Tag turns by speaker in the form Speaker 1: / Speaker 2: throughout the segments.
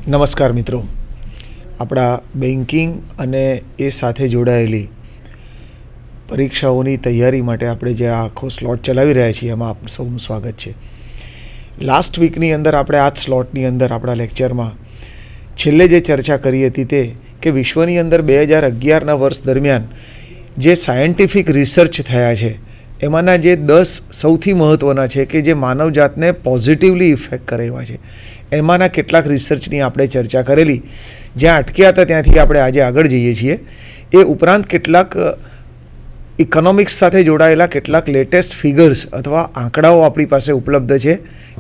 Speaker 1: નમસ્કાર મિત્રો, આપણા બેન્કિંગ અને એ સાથે જોડાયેલી પરીક્ષાઓની તૈયારી માટે આપણે જે આખો સ્લોટ ચલાવી રહ્યા છીએ એમાં આપ સૌનું સ્વાગત છે. લાસ્ટ વીકની અંદર આપણે આ સ્લોટની અંદર આપણા લેક્ચરમાં છેલ્લે જે ચર્ચા કરી હતી તે કે વિશ્વની અંદર 2011ના વર્ષ દરમિયાન જે સાયન્ટિફિક રિસર્ચ થયા છે એમાંના જે 10 સૌથી મહત્ત્વના છે કે જે માનવજાતને પોઝિટિવલી ઇફેક્ટ કરે એવા છે, એમાંના કેટલાક રિસર્ચની આપણે ચર્ચા કરેલી. જ્યાં અટક્યા હતા ત્યાંથી આપણે આજે આગળ જઈએ છીએ. એ ઉપરાંત કેટલાક ઇકોનોમિક્સ સાથે જોડાયેલા કેટલાક લેટેસ્ટ ફિગર્સ અથવા આંકડાઓ આપણી પાસે ઉપલબ્ધ છે,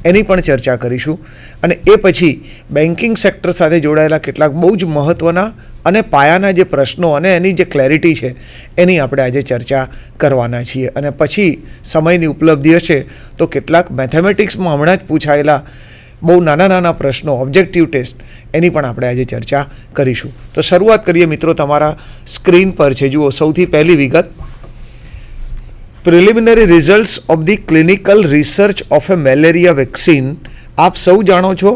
Speaker 1: એની પણ ચર્ચા કરીશું. અને એ પછી બેન્કિંગ સેક્ટર સાથે જોડાયેલા કેટલાક બહુ જ મહત્ત્વના અને પાયાના જે પ્રશ્નો અને એની જે ક્લેરિટી છે એની આપણે આજે ચર્ચા કરવાના છીએ. અને પછી સમયની ઉપલબ્ધિ હશે તો કેટલાક મેથેમેટિક્સમાં હમણાં જ પૂછાયેલા બહુ નાના પ્રશ્નો, ઓબ્જેક્ટિવ ટેસ્ટ, એની પણ આપણે આજે ચર્ચા કરીશું. તો શરૂઆત કરીએ મિત્રો. તમારા સ્ક્રીન પર છે, જુઓ સૌથી પહેલી વિગત, preliminary results of the clinical research of A malaria vaccine. આપ સૌ જાણો છો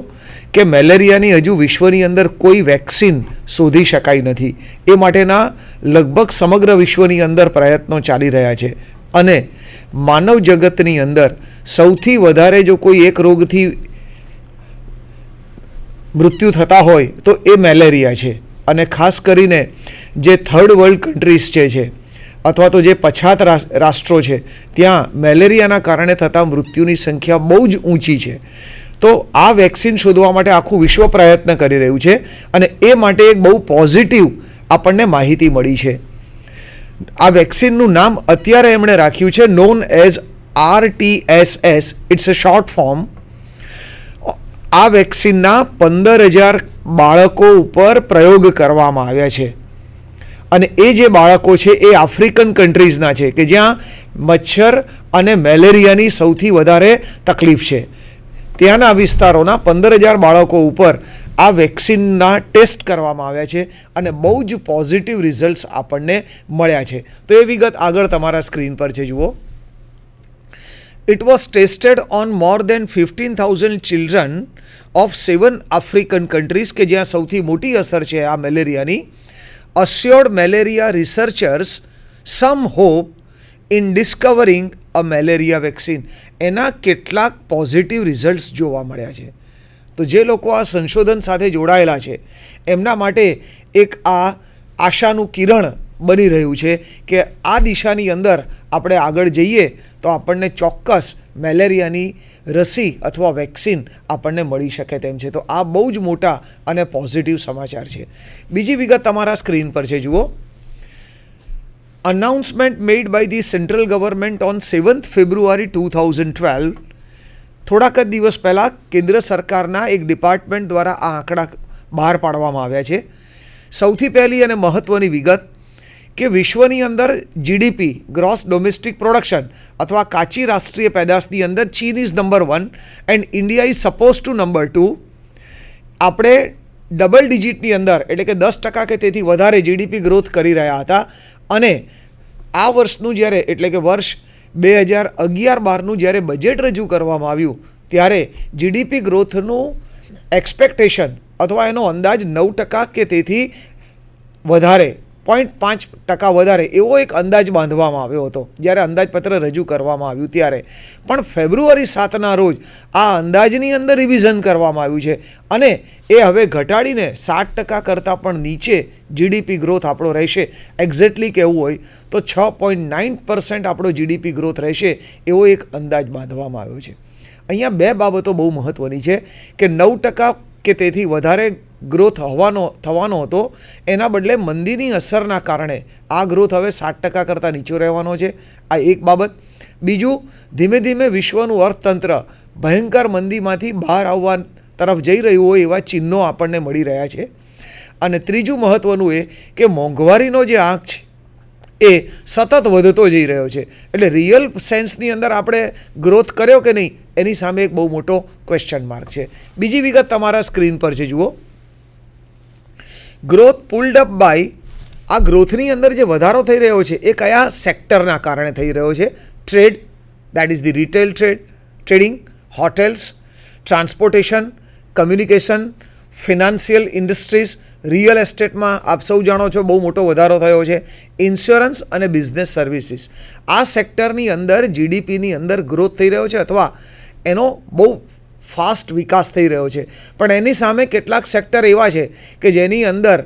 Speaker 1: કે મેલેરિયાની હજુ વિશ્વની અંદર કોઈ વેક્સિન શોધી શકાઈ નથી. એ માટેના લગભગ સમગ્ર વિશ્વની અંદર પ્રયત્નો ચાલી રહ્યા છે. અને માનવ જગતની અંદર સૌથી વધારે જો કોઈ એક રોગથી મૃત્યુ થતા હોય તો એ મેલેરિયા છે. અને ખાસ કરીને જે થર્ડ વર્લ્ડ કન્ટ્રીઝ છે અથવા તો જે પછાત રાષ્ટ્રો છે ત્યાં મેલેરિયાના કારણે થતા મૃત્યુની સંખ્યા બહુ જ ઊંચી છે. તો આ વેક્સિન શોધવા માટે આખું વિશ્વ પ્રયત્ન કરી રહ્યું છે અને એ માટે એક બહુ પોઝિટિવ આપણને માહિતી મળી છે. આ વેક્સિનનું નામ અત્યારે એમણે રાખ્યું છે known as RTS. It's a short form. આ વેક્સિનના 15,000 બાળકો ઉપર પ્રયોગ કરવામાં આવ્યા છે. અને એ જે બાળકો છે એ આફ્રિકન કન્ટ્રીઝના છે કે જ્યાં મચ્છર અને મેલેરિયાની સૌથી વધારે તકલીફ છે. ત્યાંના વિસ્તારોના 15,000 બાળકો ઉપર આ વેક્સિનના ટેસ્ટ કરવામાં આવ્યા છે અને બહુ જ પોઝિટિવ રિઝલ્ટ્સ આપણને મળ્યા છે. તો એ વિગત આગળ તમારા સ્ક્રીન પર છે, જુઓ. It was tested on more than 15,000 children of 7 African countries કે જ્યાં સૌથી મોટી અસર છે આ મેલેરિયાની. Assured malaria researchers some hope in discovering a malaria vaccine. એના કેટલાક પોઝિટિવ રિઝલ્ટ્સ જોવા મળ્યા છે. તો જે લોકો આ સંશોધન સાથે જોડાયેલા છે એમના માટે એક આ આશાનું કિરણ બની રહ્યું છે કે આ દિશાની અંદર આપણે આગળ જઈએ તો આપણને ચોક્કસ મેલેરિયાની રસી અથવા વેક્સિન આપણને મળી શકે તેમ છે. તો આ બહુ જ મોટા અને પોઝિટિવ સમાચાર છે. બીજી વિગત તમારા સ્ક્રીન પર છે, જુઓ. Announcement made by the central government on 7th February 2012. થોડાક જ દિવસ પહેલાં કેન્દ્ર સરકારના એક ડિપાર્ટમેન્ટ દ્વારા આ આંકડા બહાર પાડવામાં આવ્યા છે. સૌથી પહેલી અને મહત્ત્વની વિગત કે વિશ્વની અંદર GDP, ગ્રોસ ડોમેસ્ટિક પ્રોડક્શન અથવા કાચી રાષ્ટ્રીય પેદાશની અંદર ચીન is number 1 and India is suppose two number 2. આપણે ડબલ ડિજિટની અંદર એટલે કે 10% કે તેથી વધારે GDP ગ્રોથ કરી રહ્યા હતા. અને આ વર્ષનું જ્યારે એટલે કે વર્ષ 2011-12નું જ્યારે બજેટ રજૂ કરવામાં આવ્યું ત્યારે GDP ગ્રોથનું એક્સપેક્ટેશન અથવા એનો અંદાજ 9% કે તેથી વધારે 0.5% વધારે એવો એક અંદાજ બાંધવામાં આવ્યો હતો જ્યારે અંદાજપત્ર રજૂ કરવામાં આવ્યું ત્યારે. પણ ફેબ્રુઆરી 7ના રોજ આ અંદાજની અંદર રિવિઝન કરવામાં આવ્યું છે અને એ હવે ઘટાડીને 7% કરતાં પણ નીચે GDP ગ્રોથ આપણો રહેશે. એક્ઝેક્ટલી કહેવું હોય તો 6.9% આપણો GDP ગ્રોથ રહેશે એવો એક અંદાજ બાંધવામાં આવ્યો છે. અહીંયા બે બાબતો બહુ મહત્ત્વની છે કે 9% કે તેથી વધારે ગ્રોથ થવાનો હતો, એના બદલે મંદીની અસરના કારણે આ ગ્રોથ હવે 7% કરતાં નીચો રહેવાનો છે. આ એક બાબત. બીજું, ધીમે ધીમે વિશ્વનું અર્થતંત્ર ભયંકર મંદીમાંથી બહાર આવવા તરફ જઈ રહ્યું હોય એવા ચિહ્નો આપણને મળી રહ્યા છે. અને ત્રીજું મહત્ત્વનું એ કે મોંઘવારીનો જે આંક છે એ સતત વધતો જઈ રહ્યો છે. એટલે રિયલ સેન્સની અંદર આપણે ગ્રોથ કર્યો કે નહીં એની સામે એક બહુ મોટો ક્વેશ્ચન માર્ક છે. બીજી વિગત તમારા સ્ક્રીન પર છે, જુઓ. Growth pulled up by. આ ગ્રોથની અંદર જે વધારો થઈ રહ્યો છે એ કયા સેક્ટરના કારણે થઈ રહ્યો છે? Trade, that is the retail trading, hotels, transportation, communication, financial industries, real એસ્ટેટમાં આપ સૌ જાણો છો બહુ મોટો વધારો થયો છે, ઇન્સ્યોરન્સ અને બિઝનેસ સર્વિસીસ, આ સેક્ટરની અંદર જીડીપીની અંદર ગ્રોથ થઈ રહ્યો છે અથવા એનો બહુ ફાસ્ટ વિકાસ થઈ રહ્યો છે. પણ એની સામે કેટલાક સેક્ટર એવા છે કે જેની અંદર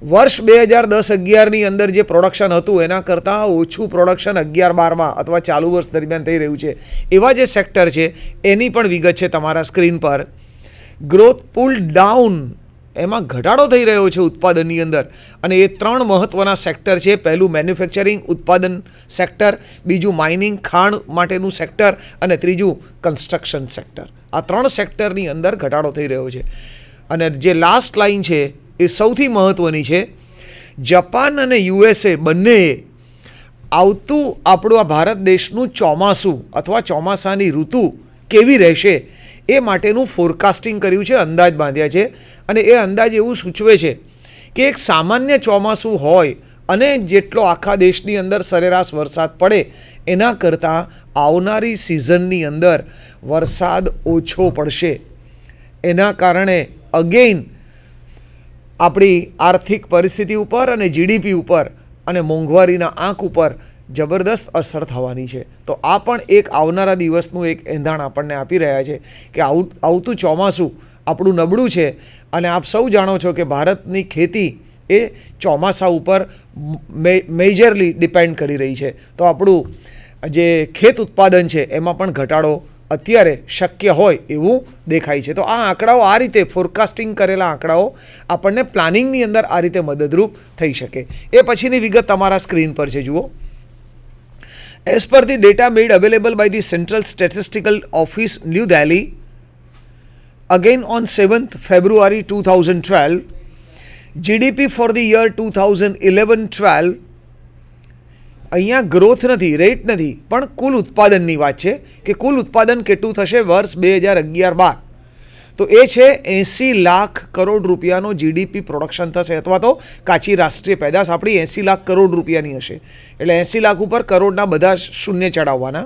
Speaker 1: વર્ષ 2010-11ની અંદર જે પ્રોડક્શન હતું એના કરતાં ઓછું પ્રોડક્શન 11-12માં અથવા ચાલુ વર્ષ દરમિયાન થઈ રહ્યું છે. એવા જે સેક્ટર છે એની પણ વિગત છે તમારા સ્ક્રીન પર. ગ્રોથ પુલ ડાઉન, એમાં ઘટાડો થઈ રહ્યો છે ઉત્પાદનની અંદર, અને એ 3 મહત્ત્વના સેક્ટર છે. પહેલું મેન્યુફેક્ચરિંગ ઉત્પાદન સેક્ટર, બીજું માઇનિંગ ખાણ માટેનું સેક્ટર, અને ત્રીજું કન્સ્ટ્રક્શન સેક્ટર. આ 3 સેક્ટરની અંદર ઘટાડો થઈ રહ્યો છે. અને જે લાસ્ટ લાઇન છે એ સૌથી મહત્ત્વની છે. જાપાન અને યુએસએ બંનેએ આવતું આપણું આ ભારત દેશનું ચોમાસું અથવા ચોમાસાની ઋતુ કેવી રહેશે એ માટેનું ફોરકાસ્ટિંગ કર્યું છે, અંદાજ બાંધ્યા છે. અને એ અંદાજ એવું સૂચવે છે કે એક સામાન્ય ચોમાસું હોય અને જેટલો આખા દેશની અંદર સરેરાશ વરસાદ પડે એના કરતાં આવનારી સિઝનની અંદર વરસાદ ઓછો પડશે. એના કારણે અગેઇન આપણી આર્થિક પરિસ્થિતિ ઉપર અને જીડીપી ઉપર અને મોંઘવારીના આંક ઉપર જબરદસ્ત અસર થવાની છે. તો આ પણ એક આવનારા દિવસનું એક એંધાણ આપણને આપી રહ્યા છે કે આવતું ચોમાસું આપણું નબળું છે. અને આપ સૌ જાણો છો કે ભારતની ખેતી એ ચોમાસા ઉપર મેજરલી ડિપેન્ડ કરી રહી છે. તો આપણું જે ખેત ઉત્પાદન છે એમાં પણ ઘટાડો અત્યારે શક્ય હોય એવું દેખાય છે. તો આ આંકડાઓ, આ રીતે ફોરકાસ્ટિંગ કરેલા આંકડાઓ આપણને પ્લાનિંગની અંદર આ રીતે મદદરૂપ થઈ શકે. એ પછીની વિગત તમારા સ્ક્રીન પર છે, જુઓ. As per the data made available by the Central Statistical Office, New Delhi, again on 7th February 2012, GDP for the year 2011-12, અહીંયા ગ્રોથ નથી, રેટ નથી, પણ કુલ ઉત્પાદનની વાત છે કે કુલ ઉત્પાદન કેટલું થશે વર્ષ 2011-12. તો એ છે 80 લાખ કરોડ રૂપિયાનો જીડીપી પ્રોડક્શન થશે, અથવા તો કાચી રાષ્ટ્રીય પેદાશ આપણી 80 લાખ કરોડ રૂપિયાની હશે. એટલે 80 લાખ ઉપર કરોડના બધા શૂન્ય ચડાવવાના.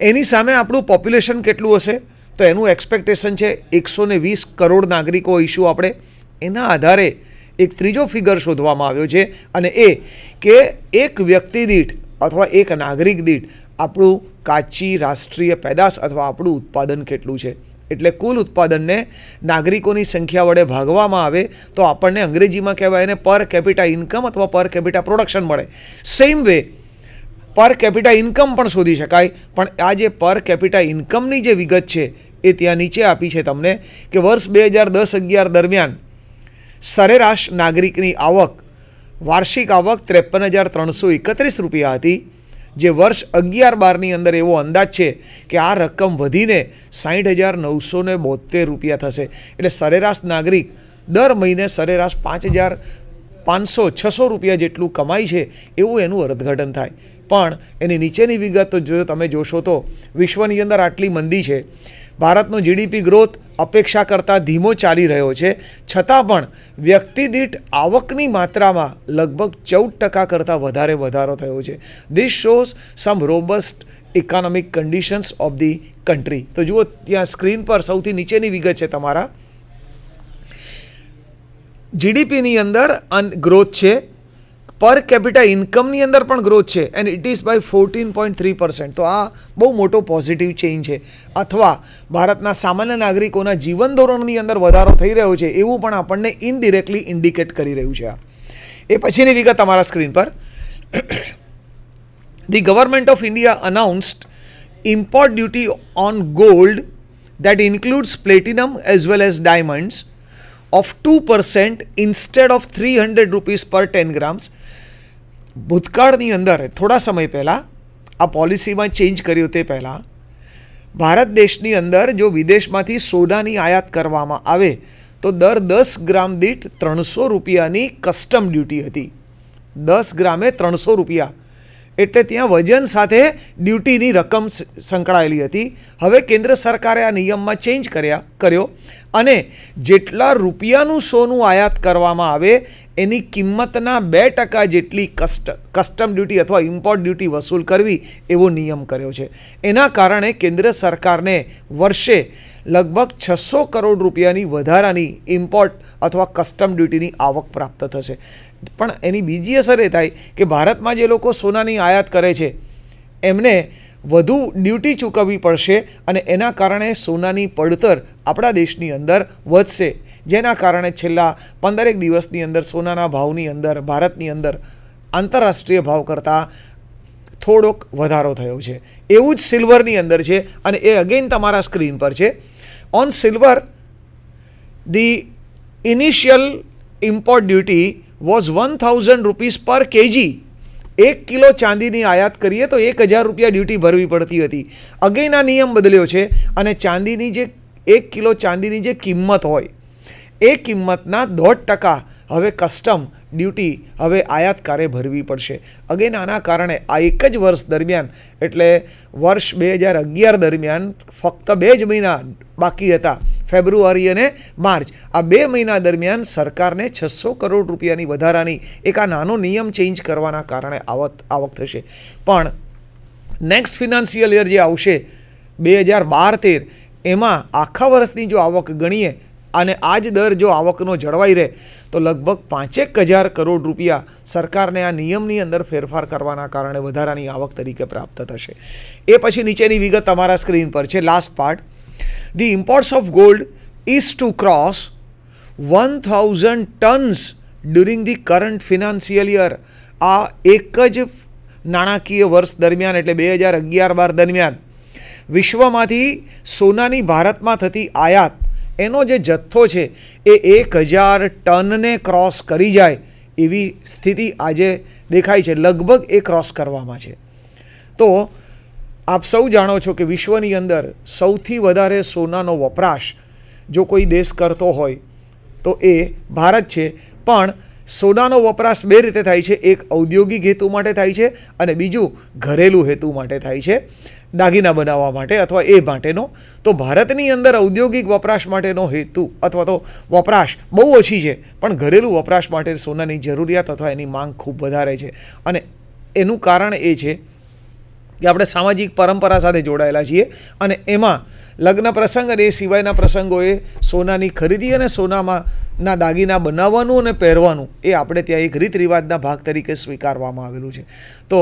Speaker 1: એની સામે આપણું પોપ્યુલેશન કેટલું હશે તો એનું એક્સપેક્ટેશન છે 120 કરોડ નાગરિકો હોઈશું આપણે. એના આધારે એક ત્રીજો ફિગર શોધવામાં આવ્યો છે, અને એ કે એક વ્યક્તિ દીઠ અથવા એક નાગરિક દીઠ આપણું કાચી રાષ્ટ્રીય પેદાશ અથવા આપણું ઉત્પાદન કેટલું છે. એટલે કુલ ઉત્પાદનને નાગરિકોની સંખ્યા વડે ભાગવામાં આવે તો આપણને અંગ્રેજીમાં કહેવાય એને પર કેપિટા ઇન્કમ અથવા પર કેપિટા પ્રોડક્શન મળે. Same way per capita income પણ શોધી શકાય, પણ આ જે પર કેપિટા ઇન્કમની જે વિગત છે એ ત્યાં નીચે આપી છે તમને કે વર્ષ 2010-11 દરમિયાન સરેરાશ નાગરિકની આવક, વાર્ષિક આવક 53,331 રૂપિયા હતી, જે વર્ષ 11-12ની અંદર એવો અંદાજ છે કે આ રકમ વધીને 60,972 રૂપિયા થશે. એટલે સરેરાશ નાગરિક દર મહિને સરેરાશ 5,500-600 રૂપિયા જેટલું કમાય છે એવું એનું અર્થઘટન થાય. પણ એની નીચેની વિગત તો જો તમે જોશો તો વિશ્વની અંદર આટલી મંદી છે, ભારતનો જીડીપી ગ્રોથ અપેક્ષા કરતાં ધીમો ચાલી રહ્યો છે, છતાં પણ વ્યક્તિ દીઠ આવકની માત્રામાં લગભગ 14% કરતાં વધારે વધારો થયો છે. This shows some robust economic conditions of the country. તો જુઓ ત્યાં સ્ક્રીન પર સૌથી નીચેની વિગત છે તમારા. જીડીપીની અંદર ગ્રોથ છે, પર કેપિટા ઇન્કમની અંદર પણ ગ્રોથ છે, એન્ડ ઇટ ઇઝ બાય 14.3%. તો આ બહુ મોટો પોઝિટિવ ચેન્જ છે, અથવા ભારતના સામાન્ય નાગરિકોના જીવન ધોરણની અંદર વધારો થઈ રહ્યો છે એવું પણ આપણને ઇનડિરેક્ટલી ઇન્ડિકેટ કરી રહ્યું છે. એ પછીની વિગત તમારા સ્ક્રીન પર. The government of India અનાઉન્સ્ડ import duty on gold that includes platinum as well as diamonds of 2% instead of 300 rupees per 10 grams. ભૂતકાળની અંદર થોડા સમય પહેલાં આ પોલિસીમાં ચેન્જ કર્યું તે પહેલાં ભારત દેશની અંદર જો વિદેશમાંથી સોનાની આયાત કરવામાં આવે તો દર 10 ગ્રામ દીઠ 300 રૂપિયાની કસ્ટમ ડ્યુટી હતી. 10 ગ્રામે 300 રૂપિયા, એટલે ત્યાં વજન સાથે ડ્યુટીની રકમ સંકળાયેલી હતી. હવે કેન્દ્ર સરકારે આ નિયમમાં ચેન્જ કર્યો અને જેટલા રૂપિયાનું સોનું આયાત કરવામાં આવે એની કિંમતના 2% જેટલી કસ્ટમ ડ્યુટી અથવા ઇમ્પોર્ટ ડ્યુટી વસૂલ કરવી એવો નિયમ કર્યો છે. એના કારણે કેન્દ્ર સરકારને વર્ષે લગભગ 600 કરોડ રૂપિયાની વધારાની ઇમ્પોર્ટ અથવા કસ્ટમ ડ્યુટીની આવક પ્રાપ્ત થશે. પણ એની બીજી અસર એ થાય કે ભારતમાં જે લોકો સોનાની આયાત કરે છે એમને વધુ ડ્યુટી ચૂકવવી પડશે અને એના કારણે સોનાની પડતર આપણા દેશની અંદર વધશે, જેના કારણે છેલ્લા 15 દિવસની અંદર સોનાના ભાવની અંદર ભારતની અંદર આંતરરાષ્ટ્રીય ભાવ કરતાં થોડોક વધારો થયો છે. એવું જ સિલ્વરની અંદર છે અને એ અગેન તમારા સ્ક્રીન પર છે. On silver the initial import duty was 1000 rupees પર કેજી. 1 કિલો ચાંદીની આયાત કરીએ તો 1000 રૂપિયા ડ્યુટી ભરવી પડતી હતી. અગેન આ નિયમ બદલ્યો છે અને ચાંદીની જે 1 કિલો ચાંદીની જે કિંમત હોય એ કિંમતના 0.5% હવે કસ્ટમ ડ્યુટી હવે આયાતકારે ભરવી પડશે. અગેન આના કારણે આ એક જ વર્ષ દરમિયાન એટલે વર્ષ 2011 દરમિયાન ફક્ત 2 જ મહિના બાકી હતા, ફેબ્રુઆરી અને માર્ચ. આ 2 મહિના દરમિયાન સરકારને 600 કરોડ રૂપિયાની વધારાની એક આ નાનો નિયમ ચેન્જ કરવાના કારણે આવક થશે. પણ નેક્સ્ટ ફિનાન્શિયલ યર જે આવશે 2012-13 એમાં આખા વર્ષની જો આવક ગણીએ અને આ જ દર જો આવકનો જળવાઈ રહે તો લગભગ 5,000 કરોડ રૂપિયા સરકારને આ નિયમની અંદર ફેરફાર કરવાના કારણે વધારાની આવક તરીકે પ્રાપ્ત થશે. એ પછી નીચેની વિગત તમારા સ્ક્રીન પર છે. Last part, the imports of gold is to cross 1000 tonnes during the current financial year. આ એક જ નાણાકીય વર્ષ દરમિયાન એટલે 2011-12 દરમિયાન વિશ્વમાંથી સોનાની ભારતમાં થતી આયાત એનો જે જથ્થો છે એ 1000 ટનને ક્રોસ કરી જાય એવી સ્થિતિ આજે દેખાય છે. લગભગ એ ક્રોસ કરવામાં છે. તો આપ સૌ જાણો છો કે વિશ્વની અંદર સૌથી વધારે સોનાનો વપરાશ જો કોઈ દેશ કરતો હોય તો એ ભારત છે. પણ સોનાનો વપરાશ 2 રીતે થાય છે. એક ઔદ્યોગિક હેતુ માટે થાય છે અને બીજું ઘરેલું હેતુ માટે થાય છે, દાગીના બનાવવા માટે અથવા એ માટેનો. તો ભારતની અંદર ઔદ્યોગિક વપરાશ માટેનો હેતુ અથવા તો વપરાશ બહુ ઓછી છે, પણ ઘરેલું વપરાશ માટે સોનાની જરૂરિયાત અથવા એની માંગ ખૂબ વધારે છે. અને એનું કારણ એ છે કે આપણે સામાજિક પરંપરા સાથે જોડાયેલા છીએ અને એમાં લગ્ન પ્રસંગ અને એ સિવાયના પ્રસંગોએ સોનાની ખરીદી અને સોનામાંના દાગીના બનાવવાનું અને પહેરવાનું એ આપણે ત્યાં એક રીત રિવાજના ભાગ તરીકે સ્વીકારવામાં આવેલું છે. તો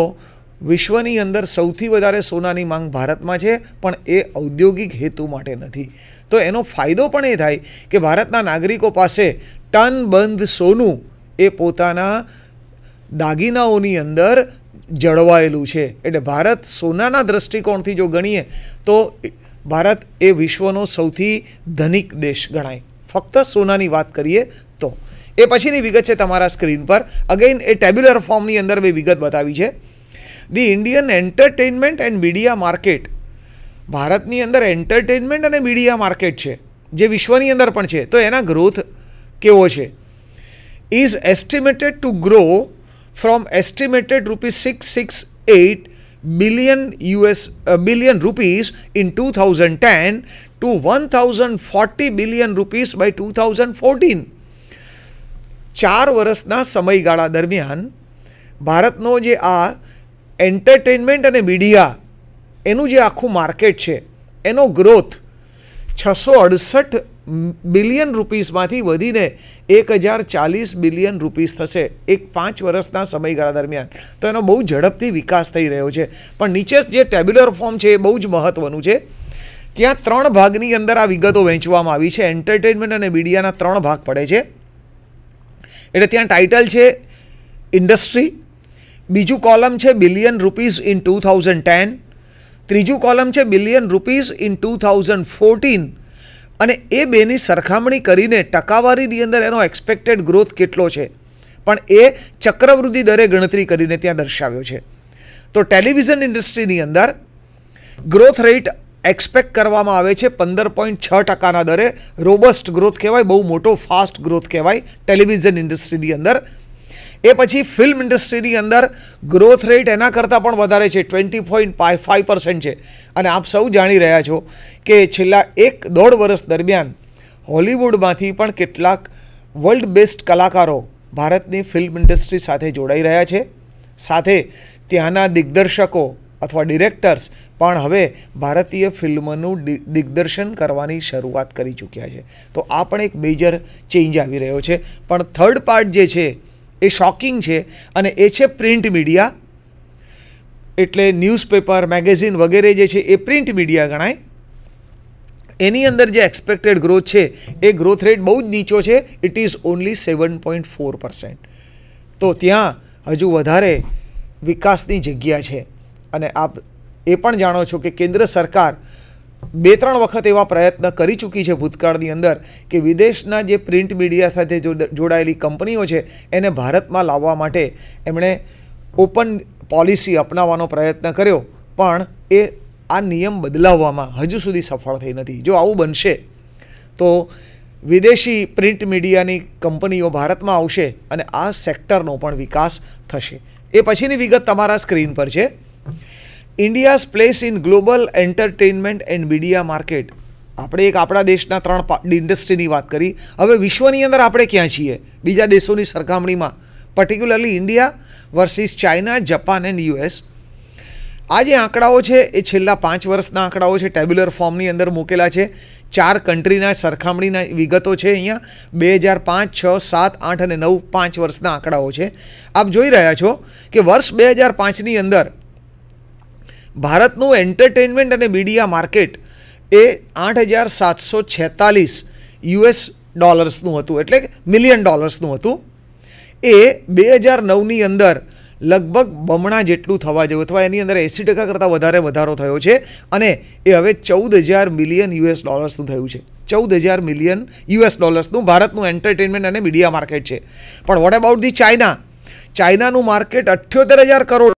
Speaker 1: વિશ્વની અંદર સૌથી વધારે સોનાની માંગ ભારતમાં છે, પણ એ ઔદ્યોગિક હેતુ માટે નથી. તો એનો ફાયદો પણ એ થાય કે ભારતના નાગરિકો પાસે ટનબંધ સોનું એ પોતાના દાગીનાઓની અંદર જળવાયેલું છે. એટલે ભારત સોનાના દૃષ્ટિકોણથી જો ગણીએ તો ભારત એ વિશ્વનો સૌથી ધનિક દેશ ગણાય, ફક્ત સોનાની વાત કરીએ તો. એ પછીની વિગત છે તમારા સ્ક્રીન પર. અગેન એ ટેબ્યુલર ફોર્મની અંદર મેં વિગત બતાવી છે. The Indian entertainment and media market. ભારતની અંદર એન્ટરટેનમેન્ટ અને મીડિયા માર્કેટ છે જે વિશ્વની અંદર પણ છે. તો એના ગ્રોથ કેવો છે? Is estimated two grow from estimated ₹668 billion rupees in 2010 to 1,040 billion rupees by 2014. 4 વર્ષના સમયગાળા દરમિયાન ભારતનો જે આ એન્ટરટેનમેન્ટ અને મીડિયા એનું જે આખું માર્કેટ છે એનો ગ્રોથ 668 બિલિયન રૂપીસમાંથી વધીને 1040 બિલિયન રૂપીસ થશે એક 5 વર્ષના સમયગાળા દરમિયાન. તો એનો બહુ ઝડપથી વિકાસ થઈ રહ્યો છે. પણ નીચે જે ટેબ્યુલર ફોર્મ છે એ બહુ જ મહત્ત્વનું છે. ત્યાં 3 ભાગની અંદર આ વિગતો વહેંચવામાં આવી છે. એન્ટરટેનમેન્ટ અને મીડિયાના 3 ભાગ પડે છે. એટલે ત્યાં ટાઇટલ છે ઇન્ડસ્ટ્રી, બીજું કોલમ છે બિલિયન રૂપીઝ ઇન 2010, ત્રીજું કોલમ છે બિલિયન રૂપીઝ ઇન 2014 અને એ બેની સરખામણી કરીને ટકાવારીની અંદર એનો એક્સપેક્ટેડ ગ્રોથ કેટલો છે પણ એ ચક્રવૃદ્ધિ દરે ગણતરી કરીને ત્યાં દર્શાવ્યો છે. તો ટેલિવિઝન ઇન્ડસ્ટ્રીની અંદર ગ્રોથ રેટ એક્સપેક્ટ કરવામાં આવે છે 15.6% દરે. રોબસ્ટ ગ્રોથ કહેવાય, બહુ મોટો ફાસ્ટ ગ્રોથ કહેવાય ટેલિવિઝન ઇન્ડસ્ટ્રીની અંદર. એ પછી ફિલ્મ ઇન્ડસ્ટ્રીની અંદર ગ્રોથ રેટ એના કરતાં પણ વધારે છે, 20.5% છે. અને આપ સૌ જાણી રહ્યા છો કે છેલ્લા 1-1.5 વર્ષ દરમિયાન હોલિવૂડમાંથી પણ કેટલાક વર્લ્ડ બેસ્ટ કલાકારો ભારતની ફિલ્મ ઇન્ડસ્ટ્રી સાથે જોડાઈ રહ્યા છે. સાથે ત્યાંના દિગ્દર્શકો અથવા ડિરેક્ટર્સ પણ હવે ભારતીય ફિલ્મનું દિગ્દર્શન કરવાની શરૂઆત કરી ચૂક્યા છે. તો આ પણ એક મેજર ચેન્જ આવી રહ્યો છે. પણ થર્ડ પાર્ટ જે છે એ શોકિંગ છે અને એ છે પ્રિન્ટ મીડિયા. એટલે ન્યૂઝપેપર, મેગેઝિન વગેરે જે છે એ પ્રિન્ટ મીડિયા ગણાય. એની અંદર જે એક્સપેક્ટેડ ગ્રોથ છે એ ગ્રોથ રેટ બહુ જ નીચો છે. It is only 7.4%. તો ત્યાં હજુ વધારે વિકાસની જગ્યા છે. અને આપ એ પણ જાણો છો કે કેન્દ્ર સરકાર 2-3 વખત એવા પ્રયત્ન કરી ચૂકી છે ભૂતકાળની અંદર કે વિદેશના જે પ્રિન્ટ મીડિયા સાથે જોડાયેલી કંપનીઓ છે એને ભારતમાં લાવવા માટે એમણે ઓપન પોલિસી અપનાવવાનો પ્રયત્ન કર્યો, પણ એ આ નિયમ બદલાવવામાં હજુ સુધી સફળ થઈ નથી. જો આવું બનશે તો વિદેશી પ્રિન્ટ મીડિયાની કંપનીઓ ભારતમાં આવશે અને આ સેક્ટરનો પણ વિકાસ થશે. એ પછીની વિગત તમારા સ્ક્રીન પર છે. India's place in global entertainment and media market. આપણે એક આપણા દેશના 3 ઇન્ડસ્ટ્રીની વાત કરી. હવે વિશ્વની અંદર આપણે ક્યાં છીએ બીજા દેશોની સરખામણીમાં, particularly India versus China, Japan and US. આ જે આંકડાઓ છે એ છેલ્લા 5 વર્ષના આંકડાઓ છે. ટેબ્યુલર ફોર્મની અંદર મૂકેલા છે. 4 કન્ટ્રીના સરખામણીના વિગતો છે અહીંયા. 2005, 6, 7, 8 અને 9 5 વર્ષના આંકડાઓ છે. આપ જોઈ રહ્યા છો કે વર્ષ 2005ની અંદર ભારતનું એન્ટરટેનમેન્ટ અને મીડિયા માર્કેટ એ $8,746 હતું, એટલે કે મિલિયન ડોલર્સનું હતું. એ 2009ની અંદર લગભગ બમણા જેટલું થવા જેવું, અથવા એની અંદર 80% કરતાં વધારે વધારો થયો છે અને એ હવે $14,000 મિલિયન થયું છે. $14,000 મિલિયન ભારતનું એન્ટરટેનમેન્ટ અને મીડિયા માર્કેટ છે. પણ વોટ અબાઉટ ધી ચાઇના? ચાઇનાનું માર્કેટ 78,000 કરોડ